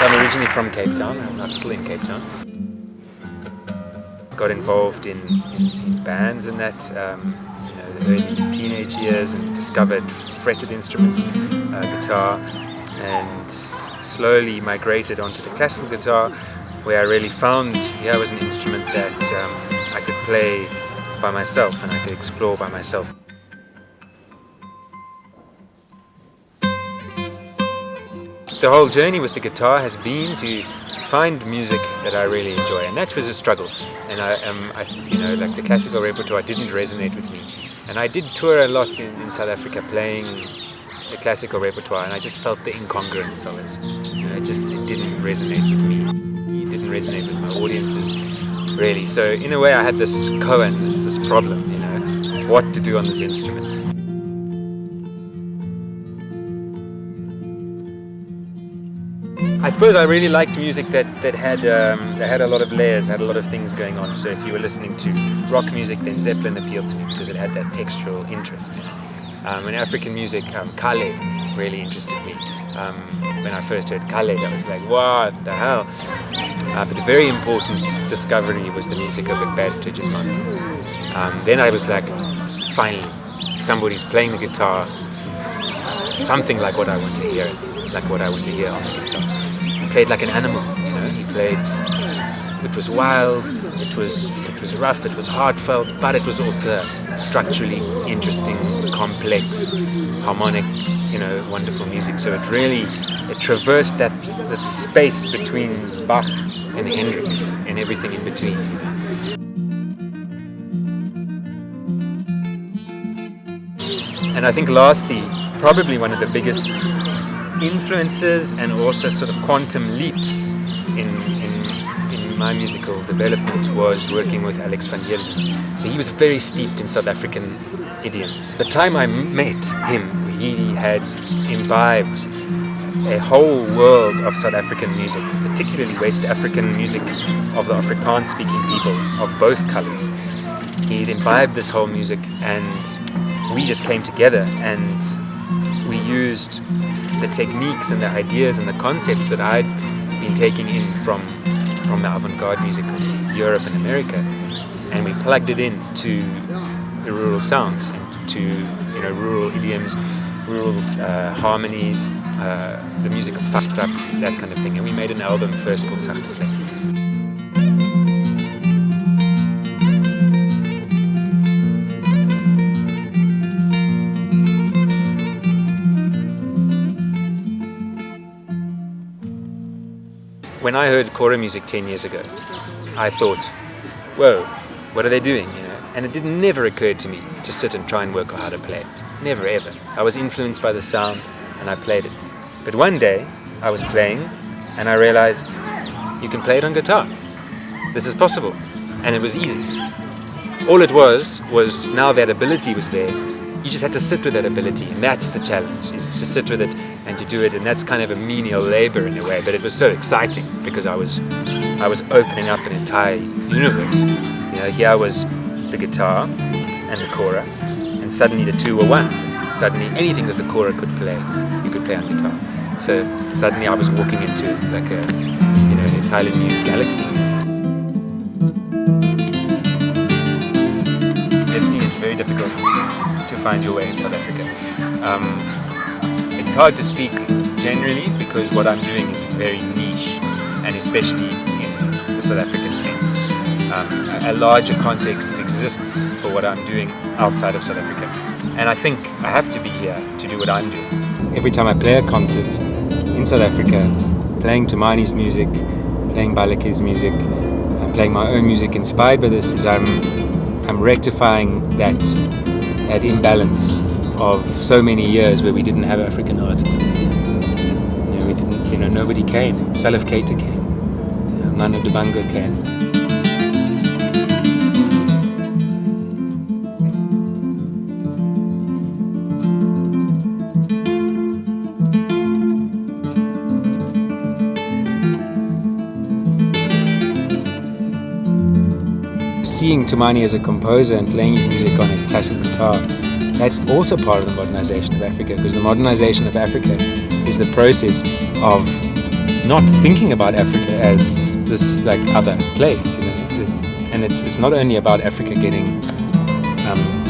So I'm originally from Cape Town. I'm still in Cape Town. Got involved in bands and that, the early teenage years, and discovered fretted instruments, guitar, and slowly migrated onto the classical guitar, where I really found here was an instrument that I could play by myself and I could explore by myself. The whole journey with the guitar has been to find music that I really enjoy, and that was a struggle. And like the classical repertoire didn't resonate with me. And I did tour a lot in South Africa playing the classical repertoire, and I just felt the incongruence of it. It didn't resonate with me. It didn't resonate with my audiences, really. So in a way, I had this koan, this problem, what to do on this instrument. I suppose I really liked music that had a lot of layers, had a lot of things going on. So if you were listening to rock music, then Zeppelin appealed to me because it had that textural interest. In African music, Kale really interested me. When I first heard Kale, I was like, what the hell? But a very important discovery was the music of Egberto Gismonti. Then I was like, finally, somebody's playing the guitar, something like what I want to hear like what I want to hear on the guitar. He played like an animal, He played. It was wild. It was rough. It was heartfelt, but it was also structurally interesting, complex, harmonic, wonderful music. So it traversed that space between Bach and Hendrix and everything in between. And I think lastly, probably one of the biggest influences and also sort of quantum leaps in my musical development was working with Alex van Heerden. So he was very steeped in South African idioms. The time I met him, he had imbibed a whole world of South African music, particularly West African music of the Afrikaans-speaking people of both colours. He'd imbibed this whole music, and we just came together and we used the techniques and the ideas and the concepts that I'd been taking in from the avant-garde music of Europe and America, and we plugged it into the rural sounds and to rural idioms, rural harmonies, the music of Vastrap, that kind of thing, and we made an album first called Sachte Vlek. When I heard Kora music 10 years ago, I thought, whoa, what are they doing? And it never occurred to me to sit and try and work out how to play it. Never, ever. I was influenced by the sound and I played it. But one day I was playing and I realized you can play it on guitar. This is possible. And it was easy. All it was now that ability was there. You just had to sit with that ability, and that's the challenge, is to sit with it and to do it. And that's kind of a menial labor in a way, but it was so exciting because I was opening up an entire universe. Here was the guitar and the kora, and suddenly the two were one. Suddenly anything that the kora could play, you could play on guitar. So suddenly I was walking into like an entirely new galaxy. Definitely it's very difficult to find your way in South Africa. It's hard to speak generally because what I'm doing is very niche, and especially in the South African sense. A larger context exists for what I'm doing outside of South Africa, and I think I have to be here to do what I'm doing. Every time I play a concert in South Africa, playing Tumani's music, playing Balake's music, playing my own music inspired by this, is I'm rectifying that imbalance of so many years where we didn't have African artists. We didn't, nobody came. Salif Keita came. Manu Dibango came. Seeing Tumani as a composer and playing his music on a classical guitar, that's also part of the modernization of Africa, because the modernization of Africa is the process of not thinking about Africa as this like other place, you know. It's not only about Africa getting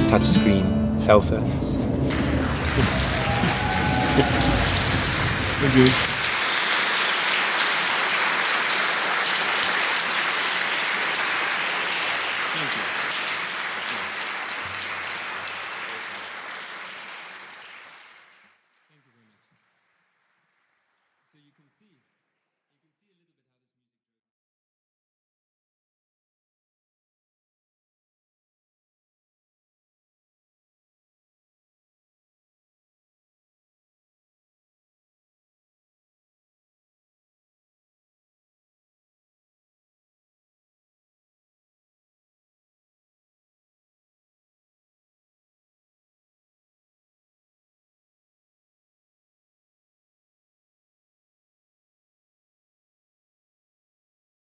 touchscreen cell phones. Okay. Thank you. Thank you very much. So you can see